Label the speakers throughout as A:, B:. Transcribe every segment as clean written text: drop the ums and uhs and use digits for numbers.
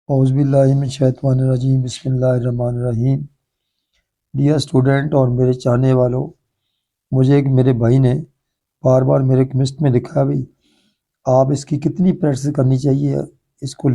A: اعوذ باللہ من الشیطان الرجیم بسم اللہ الرحمن الرحیم۔ ڈیئر اسٹوڈنٹ اور میرے چاہنے والوں، مجھے ایک میرے بھائی نے بار بار میرے کمسٹ میں لکھا بھی آپ اس کی کتنی پریکٹس کرنی چاہیے۔ اس کو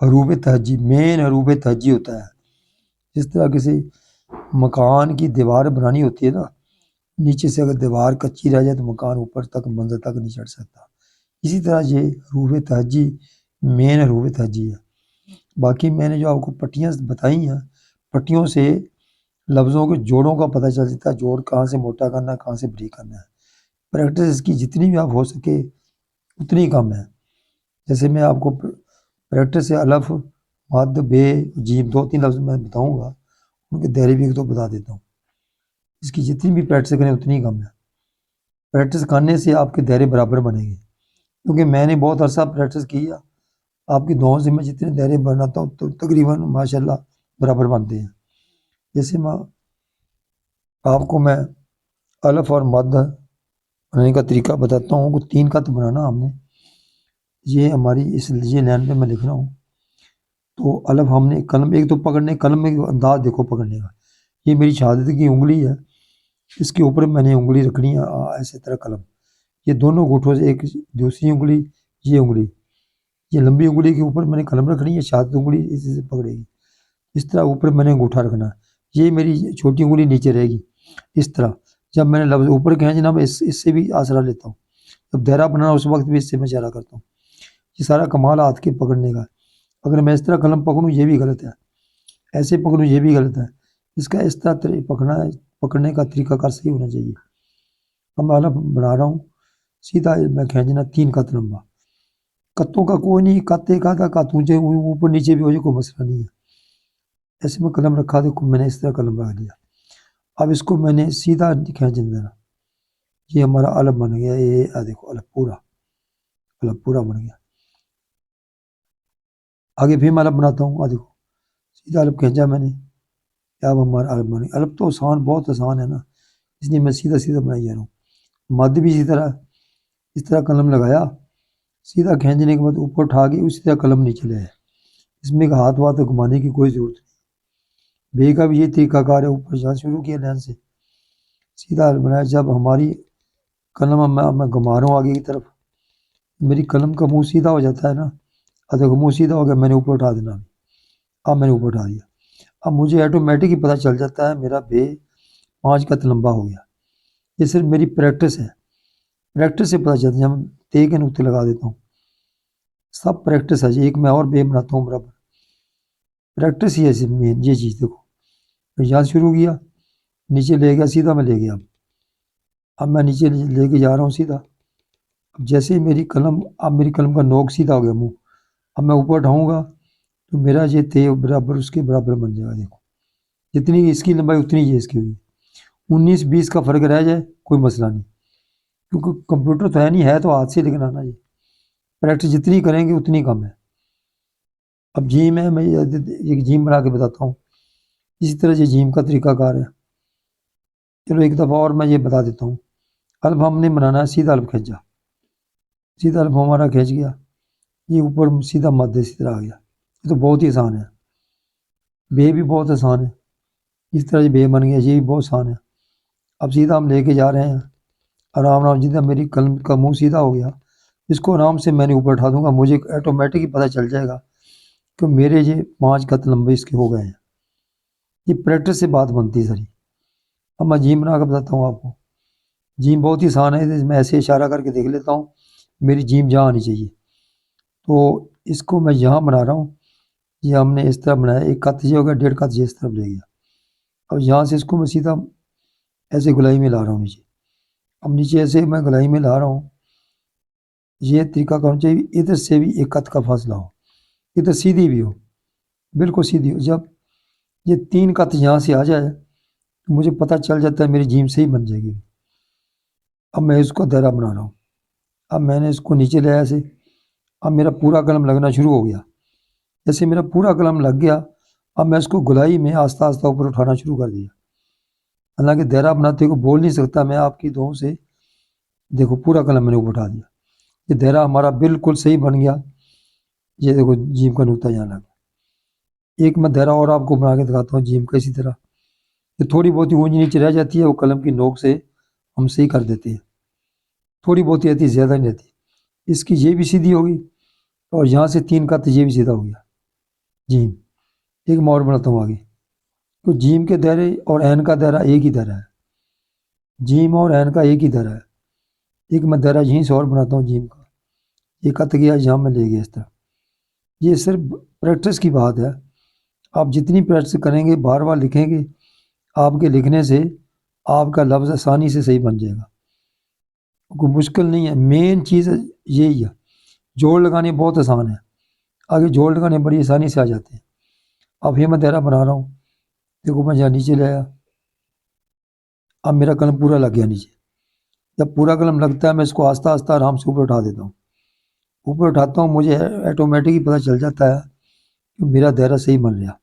A: حروف تہجی، مین حروف تہجی ہوتا ہے۔ جس طرح کسی مکان کی دیوار بنانی ہوتی ہے نا، نیچے سے اگر دیوار کچی رہ جائے تو مکان اوپر تک منزل تک نہیں چڑھ سکتا۔ اسی طرح یہ حروف تہجی مین حروف تہجی ہے۔ باقی میں نے جو آپ کو پٹیاں بتائی ہیں، پٹیوں سے لفظوں کے جوڑوں کا پتہ چل جاتا ہے، جوڑ کہاں سے موٹا کرنا ہے، کہاں سے بریک کرنا ہے۔ پریکٹس اس کی جتنی بھی آپ ہو سکے اتنی کم ہے۔ جیسے میں آپ کو پریکٹس سے الف، مد، بے، جیم 2-3 لفظ میں بتاؤں گا، ان کے دائرے بھی ایک دو بتا دیتا ہوں۔ اس کی جتنی بھی پریکٹس کریں اتنی کم ہے۔ پریکٹس کرنے سے آپ کے دائرے برابر بنے گے، کیونکہ میں نے بہت عرصہ پریکٹس کی ہے۔ آپ کی دعاؤں سے میں جتنے دائرے بناتا ہوں تو تقریباً ماشاءاللہ برابر بنتے ہیں۔ جیسے آپ کو میں الف اور مد بنانے کا طریقہ بتاتا ہوں کہ 3 خط بنانا ہم نے، یہ ہماری یہ لائن پہ میں لکھ رہا ہوں۔ تو الف ہم نے قلم ایک تو پکڑنے، قلم میں انداز دیکھو پکڑنے کا، یہ میری شہادت کی انگلی ہے، اس کے اوپر میں نے انگلی رکھنی ہے ایسے طرح قلم، یہ دونوں گھٹوں سے ایک دوسری انگلی، یہ انگلی، یہ لمبی انگلی کے اوپر میں نے قلم رکھنی ہے، شہادت انگلی اسی سے پکڑے گی۔ اس طرح اوپر میں نے انگوٹھا رکھنا ہے، یہ میری چھوٹی انگلی نیچے رہے گی۔ اس طرح جب میں نے لفظ اوپر کھینچنا میں اس سے بھی آسرا لیتا ہوں، جب دائرہ بنانا اس وقت بھی اس سے میں اشارہ کرتا ہوں۔ یہ سارا کمال ہاتھ کے پکڑنے کا۔ اگر میں اس طرح قلم پکڑوں یہ بھی غلط ہے، ایسے پکڑوں یہ بھی غلط ہے۔ اس کا اس طرح پکڑنے کا طریقہ کار صحیح ہونا چاہیے۔ اب میں الف بنا رہا ہوں، سیدھا میں کھینچنا 3 خط لمبا۔ قطوں کا کوئی نہیں، قط ایک آدھا قط اونچے اوپر نیچے بھی ہو جائے کوئی مسئلہ نہیں ہے۔ ایسے میں قلم رکھا تو میں نے اس طرح قلم رکھ دیا۔ اب اس کو میں نے سیدھا کھینچنے دینا، یہ ہمارا الف بن گیا۔ یہ دیکھو الف پورا بن گیا۔ آگے پھر میں الف بناتا ہوں، دیکھو سیدھا الف کھینچا میں نے، اب ہمارا الف بن گیا۔ الف تو آسان، بہت آسان ہے نا، اس لیے میں سیدھا بنائی جا رہا ہوں۔ مد بھی اس طرح قلم لگایا، سیدھا کھینچنے کے بعد اوپر اٹھا کے اسی طرح قلم نیچے لے آیا۔ اس میں ہاتھ گھمانے کی کوئی ضرورت نہیں۔ بے کا بھی یہ طریقہ کار ہے، اوپر جہاں شروع کیا لین سے سیدھا بنایا۔ جب ہماری قلم میں گھما رہا ہوں آگے کی طرف، میری قلم کا منہ سیدھا ہو جاتا ہے نا، ادھر منہ سیدھا ہو گیا، میں نے اوپر اٹھا دینا۔ اب میں نے اوپر اٹھا دیا، اب مجھے آٹومیٹک ہی پتہ چل جاتا ہے میرا بے 5 خط لمبا ہو گیا۔ یہ صرف میری پریکٹس ہے، پریکٹس سے پتہ چلتا ہے۔ جب تے کے نقطے لگا دیتا ہوں، سب پریکٹس ہے۔ ایک میں اور بے بناتا ہوں برابر، پریکٹس ہی ہے مین یہ چیز۔ دیکھو یہاں شروع کیا، نیچے لے گیا، سیدھا میں لے گیا۔ اب میں نیچے لے کے جا رہا ہوں سیدھا۔ اب جیسے ہی میری قلم کا نوک سیدھا ہو گیا منہ، اب میں اوپر اٹھاؤں گا تو میرا یہ تے برابر اس کے برابر بن جائے گا۔ دیکھو جتنی اس کی لمبائی اتنی یہ اس کی ہوگی۔ 19-20 کا فرق رہ جائے کوئی مسئلہ نہیں، کیونکہ کمپیوٹر تو ہے نہیں، ہے تو ہاتھ سے لکھنا نا۔ یہ پریکٹس جتنی کریں گے اتنی کم ہے۔ اب جیم ہے، میں ایک جیم بنا کے بتاتا ہوں، اسی طرح یہ جیم کا طریقہ کار ہے۔ چلو ایک دفعہ اور میں یہ بتا دیتا ہوں۔ الف ہم نے بنانا ہے، سیدھا الف کھینچا، سیدھا الف ہمارا کھینچ گیا، یہ اوپر سیدھا مد اسی طرح آ گیا۔ یہ تو بہت ہی آسان ہے۔ بے بھی بہت آسان ہے، اس طرح یہ بے بن گیا، یہ بھی بہت آسان ہے۔ اب سیدھا ہم لے کے جا رہے ہیں آرام جتنا میری قلم کا منہ سیدھا ہو گیا، اس کو آرام سے میں نے اوپر اٹھا دوں گا، مجھے آٹومیٹک ہی پتہ چل جائے گا کہ میرے یہ 5 خط لمبے اس کے ہو گئے ہیں۔ یہ پریکٹس سے بات بنتی ہے ساری۔ اب میں جیم بنا کر بتاتا ہوں آپ کو۔ جیم بہت ہی آسان ہے، میں ایسے اشارہ کر کے دیکھ لیتا ہوں میری جیم جہاں آنی چاہیے۔ تو اس کو میں یہاں بنا رہا ہوں، یہ ہم نے اس طرح بنایا، 1 خط یہ ہو گیا، 1.5 خط یہ اس طرف لے گیا۔ اب یہاں سے اس کو میں سیدھا ایسے گلائی میں لا رہا ہوں نیچے۔ اب نیچے ایسے میں گلائی میں لا رہا ہوں، یہ طریقہ کرنا چاہیے ادھر سے بھی 1 خط کا فاصلہ ہو، ادھر سیدھی بھی ہو، بالکل سیدھی ہو۔ جب یہ 3 خط یہاں سے آ جائے تو مجھے پتہ چل جاتا ہے میری جیم صحیح بن جائے گی۔ اب میں اس کو دائرہ بنا رہا ہوں، اب میں نے اس کو نیچے لے آیا سے، اب میرا پورا قلم لگنا شروع ہو گیا۔ جیسے میرا پورا قلم لگ گیا، اب میں اس کو گلائی میں آہستہ آہستہ اوپر اٹھانا شروع کر دیا۔ حالانکہ دائرہ بناتے کو بول نہیں سکتا میں آپ کی دعاؤں سے، دیکھو پورا قلم میں نے اوپر اٹھا دیا، یہ دائرہ ہمارا بالکل صحیح بن گیا۔ یہ دیکھو جیم کا نقطہ یہاں لگ گیا۔ ایک میں دائرہ اور آپ کو بنا کے دکھاتا ہوں جیم کا اسی طرح، کہ تھوڑی بہت اونچ نیچے رہ جاتی ہے، وہ قلم کی نوک سے ہم صحیح کر دیتے ہیں، تھوڑی بہت رہتی ہے، زیادہ نہیں رہتی۔ اس کی یہ بھی سیدھی ہوگی اور یہاں سے 3 کا تو یہ بھی سیدھا ہو گیا جیم۔ ایک میں اور بناتا ہوں آگے، تو جیم کے دائرے اور عین کا دائرہ ایک ہی دائرہ ہے، جیم اور عین کا ایک ہی دائرہ ہے۔ ایک میں دائرہ یہیں سے اور بناتا ہوں جیم کا، یہ کت گیا یہاں میں لے گیا اس طرح۔ یہ صرف پریکٹس کی بات ہے، آپ جتنی پریکٹس کریں گے، بار بار لکھیں گے، آپ کے لکھنے سے آپ کا لفظ آسانی سے صحیح بن جائے گا، کوئی مشکل نہیں ہے۔ مین چیز یہی ہے، جوڑ لگانے بہت آسان ہے، آگے جوڑ لگانے بڑی آسانی سے آ جاتے ہیں۔ اب یہ میں دائرہ بنا رہا ہوں، دیکھو میں جہاں نیچے لے آیا، اب میرا قلم پورا لگ گیا نیچے۔ جب پورا قلم لگتا ہے میں اس کو آہستہ آہستہ آرام سے اوپر اٹھا دیتا ہوں، اوپر اٹھاتا ہوں، مجھے آٹومیٹک پتہ چل جاتا ہے کہ میرا دائرہ صحیح بن رہا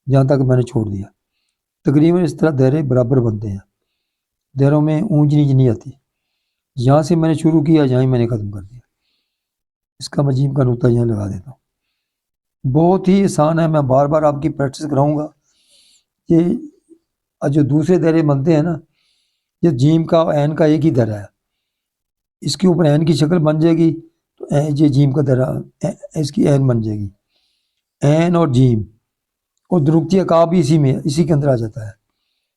A: جہاں تک میں نے چھوڑ دیا۔ تقریباً اس طرح دائرے برابر بنتے ہیں، دائروں میں اونچ نیچ نہیں آتی۔ یہاں سے میں نے شروع کیا، یہاں ہی میں نے ختم کر دیا۔ اس کا مجیم کا نقطہ یہاں لگا دیتا ہوں، بہت ہی آسان ہے، میں بار بار آپ کی پریکٹس کراؤں گا۔ یہ جو دوسرے دائرے بنتے ہیں نا، یہ جیم کا عین کا ایک ہی دائرہ ہے، اس کے اوپر عین کی شکل بن جائے گی تو یہ جیم کا دائرہ اس کی عین بن جائے گی، عین اور جیم، اور درکتی عقاب بھی اسی کے اندر آ جاتا ہے۔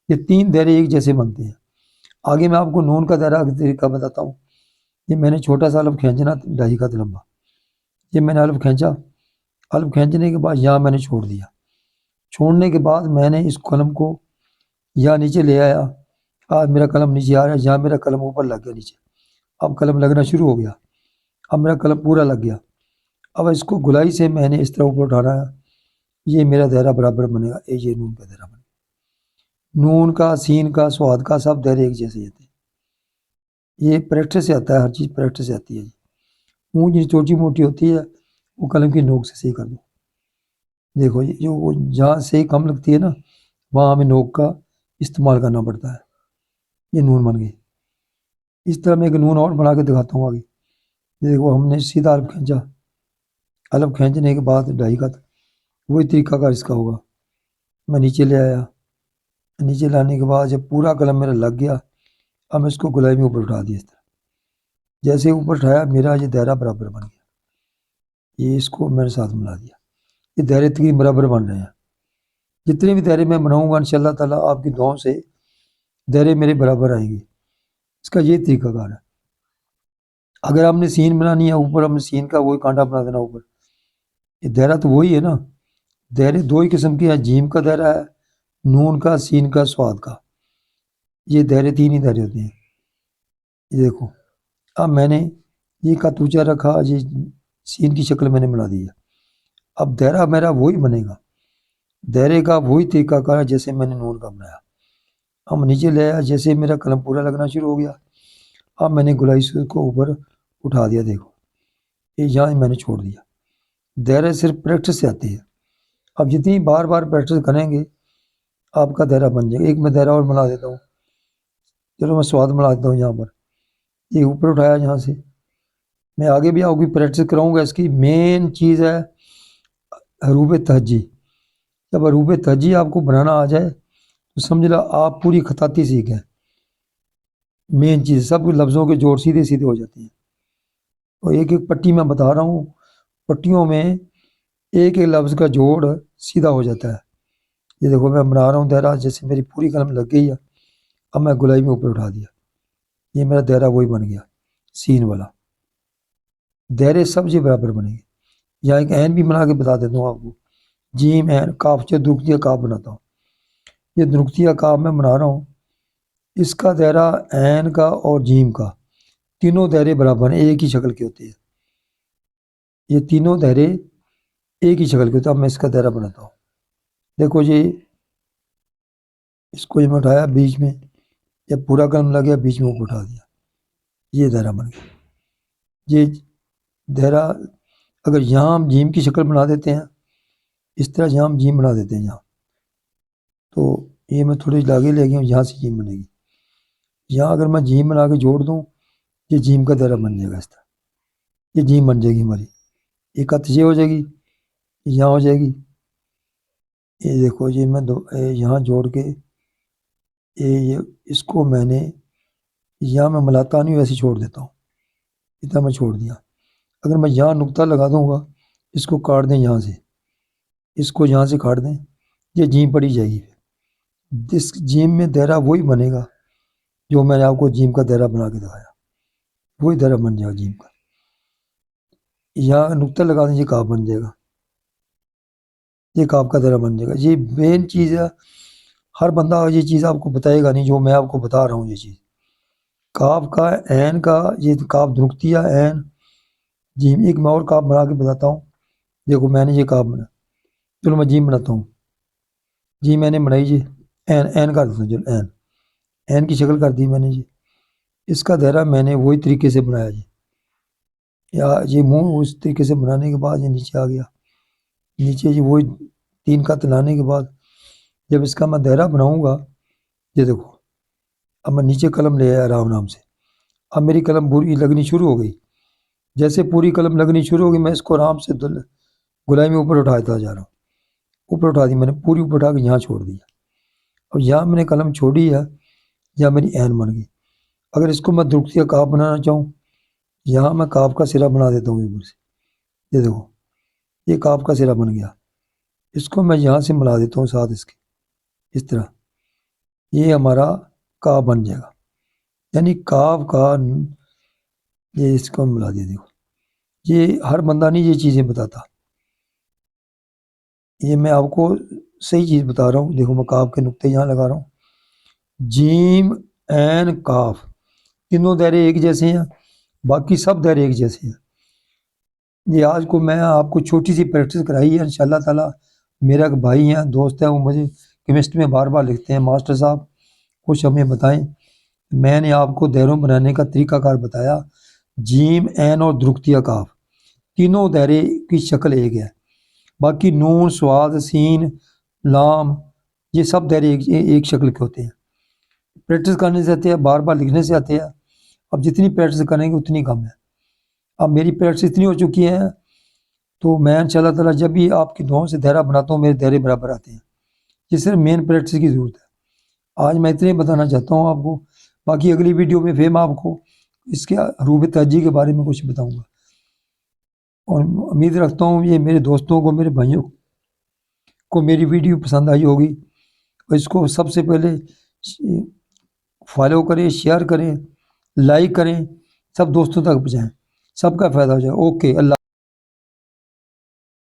A: یہ 3 دائرے ایک جیسے بنتے ہیں۔ آگے میں آپ کو نون کا دائرہ کا طریقہ بتاتا ہوں۔ یہ میں نے چھوٹا سا الف کھینچنا 2.5 کا لمبا، یہ میں نے الف کھینچا، الف کھینچنے کے بعد یہاں میں نے چھوڑ دیا، چھوڑنے کے بعد میں نے اس قلم کو یہاں نیچے لے آیا، آج میرا قلم نیچے آ رہا ہے، یہاں میرا قلم اوپر لگ گیا نیچے، اب قلم لگنا شروع ہو گیا، اب میرا قلم پورا لگ گیا۔ اب اس کو گلائی سے میں نے اس طرح اوپر اٹھانا ہے، یہ میرا دائرہ برابر بنے گا، یہ نون کا دائرہ بنے گا۔ نون کا، سین کا، سواد کا سب دائرے ایک جیسے ہوتے ہیں۔ یہ پریکٹس سے آتا ہے، ہر چیز پریکٹس سے آتی ہے۔ اونچ جو چھوٹی موٹی ہوتی ہے وہ قلم کی نوک سے صحیح کر دو۔ دیکھو یہ جو جہاں صحیح کم لگتی ہے نا، وہاں ہمیں نوک کا استعمال کرنا پڑتا ہے۔ یہ نون بن گئی۔ اس طرح میں ایک نون اور بنا کے دکھاتا ہوں آگے۔ دیکھو ہم نے سیدھا الف کھینچا، الف کھینچنے کے بعد 2.5 کا، وہی طریقہ کار اس کا ہوگا۔ میں نیچے لے آیا، نیچے لانے کے بعد جب پورا قلم میرا لگ گیا، اب میں اس کو گلائی میں اوپر اٹھا دیا اس طرح، جیسے اوپر اٹھایا میرا یہ دائرہ برابر بن گیا۔ یہ اس کو میرے ساتھ ملا دیا، یہ دائرے تقریباً برابر بن رہے ہیں۔ جتنے بھی دائرے میں بناؤں گا انشاءاللہ تعالیٰ آپ کی دعاؤں سے دائرے میرے برابر آئیں گے۔ اس کا یہ طریقہ کار ہے۔ اگر آپ نے سین بنانی ہے، اوپر ہم نے سین کا وہی کانٹا بنا دینا اوپر، یہ دائرہ تو وہی ہے نا۔ دائرے 2 ہی قسم کے ہیں، جیم کا دائرہ ہے، نون کا، سین کا، سواد کا، یہ دائرے 3 ہی دائرے ہوتے ہیں۔ یہ دیکھو اب میں نے یہ کا اونچا رکھا، یہ سین کی شکل میں نے بنا دی ہے۔ اب دائرہ میرا وہی بنے گا، دائرے کا وہی طریقہ کار ہے جیسے میں نے نون کا بنایا۔ ہم نیچے لے آیا، جیسے میرا قلم پورا لگنا شروع ہو گیا، اب میں نے گلائی سے کو اوپر اٹھا دیا۔ دیکھو یہ یہاں میں نے چھوڑ دیا۔ دائرے صرف پریکٹس سے آتے ہیں، اب جتنی بار بار پریکٹس کریں گے آپ کا دائرہ بن جائے گا۔ ایک میں دائرہ اور بنا دیتا ہوں، چلو میں سواد بنا دیتا ہوں۔ یہاں پر یہ اوپر اٹھایا، یہاں سے میں آگے بھی آپ کی پریکٹس کراؤں گا۔ اس کی مین چیز ہے حروف تہجی۔ جب حروف تہجی آپ کو بنانا آ جائے تو سمجھ لو آپ پوری خطاطی سیکھ گئے۔ مین چیز سب لفظوں کے جوڑ سیدھے سیدھے ہو جاتے ہیں، اور ایک ایک پٹی میں بتا رہا ہوں، پٹیوں میں ایک ایک لفظ کا جوڑ سیدھا ہو جاتا ہے۔ یہ دیکھو میں بنا رہا ہوں دائرہ، جیسے میری پوری قلم لگ گئی ہے، اب میں گلائی میں اوپر اٹھا دیا، یہ میرا دائرہ وہی بن گیا سین والا۔ دائرے سب سے برابر بنے گے۔ یہاں ایک عین بھی بنا کے بتا دیتا ہوں آپ کو، جیم عین کاف، جو درکتی کاف بناتا ہوں، یہ درکتی کاف میں بنا رہا ہوں۔ اس کا دائرہ عین کا اور جیم کا تینوں دائرے برابر ہیں، ایک ہی شکل کے ہوتے ہیں۔ یہ تینوں دائرے ایک ہی شکل کے ہوتے ہیں۔ اب میں اس کا دائرہ بناتا ہوں۔ دیکھو یہ اس کو میں اٹھایا، بیچ میں جب پورا قلم لگ گیا بیچ میں اوپر اٹھا دیا، یہ دائرہ بن گیا۔ یہ دائرہ اگر یہاں ہم جیم کی شکل بنا دیتے ہیں، اس طرح یہاں ہم جیم بنا دیتے ہیں یہاں، تو یہ میں تھوڑی آگے لے گیا ہوں، یہاں سے جیم بنے گی۔ یہاں اگر میں جیم بنا کے جوڑ دوں، یہ جیم کا دائرہ بن جائے گا اس طرح، یہ جیم بن جائے گی ہماری۔ ایک ہاتھ یہ ہو جائے گی، یہاں ہو جائے گی، یہ دیکھو جی میں یہاں جوڑ کے یہ اس کو میں نے یہاں میں ملاتا نہیں ویسے چھوڑ دیتا ہوں، اتنا میں چھوڑ دیا۔ اگر میں یہاں نقطہ لگا دوں گا، اس کو کاٹ دیں یہاں سے، اس کو یہاں سے کاٹ دیں، یہ جیم پڑی جائے گی۔ اس جیم میں دائرہ وہی بنے گا جو میں نے آپ کو جیم کا دائرہ بنا کے دکھایا، وہی دائرہ بن جائے گا جیم کا۔ یہاں نقطہ لگا دیں، یہ کاف بن جائے گا، یہ کاف کا دائرہ بن جائے گا۔ یہ مین چیز ہے، ہر بندہ یہ چیز آپ کو بتائے گا نہیں جو میں آپ کو بتا رہا ہوں۔ یہ چیز کاف کا عین کا، یہ کاف درختیہ عین جیم۔ ایک میں اور کاف بنا کے بتاتا ہوں، دیکھو میں نے یہ کاف بنا، چلو میں جیم بناتا ہوں، جی میں نے بنائی جی، این کر دیتا ہوں، چلو این کی شکل کر دی میں نے جی۔ اس کا دائرہ میں نے وہی طریقے سے بنایا جی، یا یہ منہ اس طریقے سے بنانے کے بعد یہ نیچے آ گیا، نیچے جی وہی 3 خط لانے کے بعد جب اس کا میں دائرہ بناؤں گا، یہ دیکھو اب میں نیچے قلم لے آیا آرام نام سے، اب میری قلم پوری لگنی شروع ہو گئی۔ جیسے پوری قلم لگنی شروع ہو گئی، میں اس کو آرام سے گلائی میں اوپر اٹھاتا جا رہا ہوں، اوپر اٹھا دی میں نے، پوری اوپر اٹھا کے یہاں چھوڑ دیا۔ اب یہاں میں نے قلم چھوڑی ہے، یہاں میری عین بن گئی۔ اگر اس کو میں درختیہ کاف بنانا چاہوں، یہاں میں کاف کا سرا بنا دیتا ہوں اوپر سے، یہ دیکھو یہ کاف کا سرا بن گیا۔ اس کو میں یہاں سے ملا دیتا ہوں ساتھ اس کے، اس طرح یہ ہمارا کاف بن جائے گا، یعنی کاف کا یہ اس کو ملا دیا۔ دیکھو یہ ہر بندہ نہیں یہ چیزیں بتاتا، یہ میں آپ کو صحیح چیز بتا رہا ہوں۔ دیکھو میں کاف کے نقطے یہاں لگا رہا ہوں، جیم عین کاف، تینوں دائرے ایک جیسے ہیں، باقی سب دائرے ایک جیسے ہیں۔ یہ آج کو میں آپ کو چھوٹی سی پریکٹس کرائی ہے، انشاءاللہ تعالی۔ میرا ایک بھائی ہیں، دوست ہیں، وہ مجھے کیمسٹری میں بار بار لکھتے ہیں، ماسٹر صاحب کچھ ہمیں بتائیں۔ میں نے آپ کو دائروں بنانے کا طریقہ کار بتایا، جیم عین اور درختیہ کاف تینوں دائرے کی شکل ایک ہے، باقی نون صاد سین لام یہ سب دائرے ایک شکل کے ہوتے ہیں۔ پریکٹس کرنے سے آتے ہیں، بار بار لکھنے سے آتے ہیں۔ اب جتنی پریکٹس کریں گے اتنی کم ہے۔ اب میری پریکٹس اتنی ہو چکی ہیں تو میں انشاءاللہ تعالیٰ جب بھی آپ کی دعاؤں سے دائرہ بناتا ہوں، میرے دائرے برابر آتے ہیں۔ یہ صرف مین پریکٹس کی ضرورت ہے۔ آج میں اتنے بتانا چاہتا ہوں آپ کو، باقی اگلی ویڈیو میں پھر میں آپ کو اس کے حروف تہجی کے بارے میں کچھ بتاؤں گا، اور امید رکھتا ہوں یہ میرے دوستوں کو، میرے بھائیوں کو میری ویڈیو پسند آئی ہوگی، اور اس کو سب سے پہلے فالو کریں، شیئر کریں، لائک کریں، سب دوستوں تک پہنچائیں، سب کا فائدہ ہو جائے۔ اوکے، اللہ